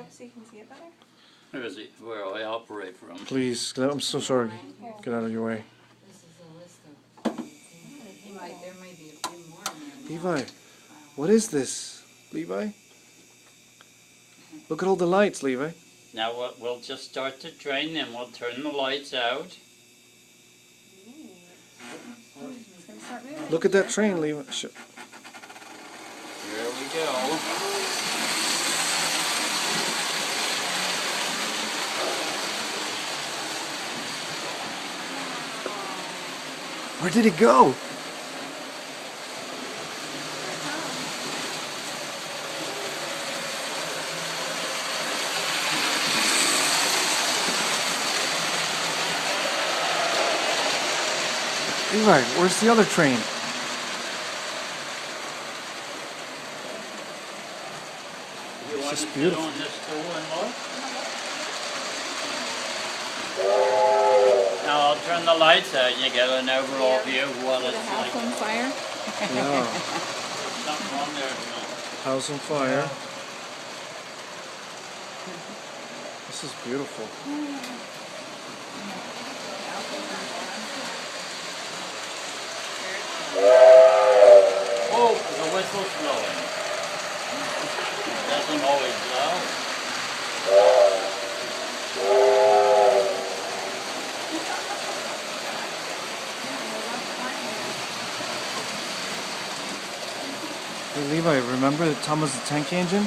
so you can see it better. Where is it? Where I operate from? Please, I'm so sorry. Get out of your way. This is a list of, there may be a few more in there. Levi, what is this? Levi? Look at all the lights, Levi. Now we'll just start to drain them. We'll turn the lights out. It's gonna start moving. Look at that train, Levi. Here we go. Where did it go? Levi, where's the other train? It's just beautiful. Just go and look. Now I'll turn the lights out and you get an overall view of what The it's house like. on fire. Yeah, Something on there. house on fire. This is beautiful. Oh, the whistle's blowing. It doesn't always blow. Hey Levi, remember Thomas the Tank Engine?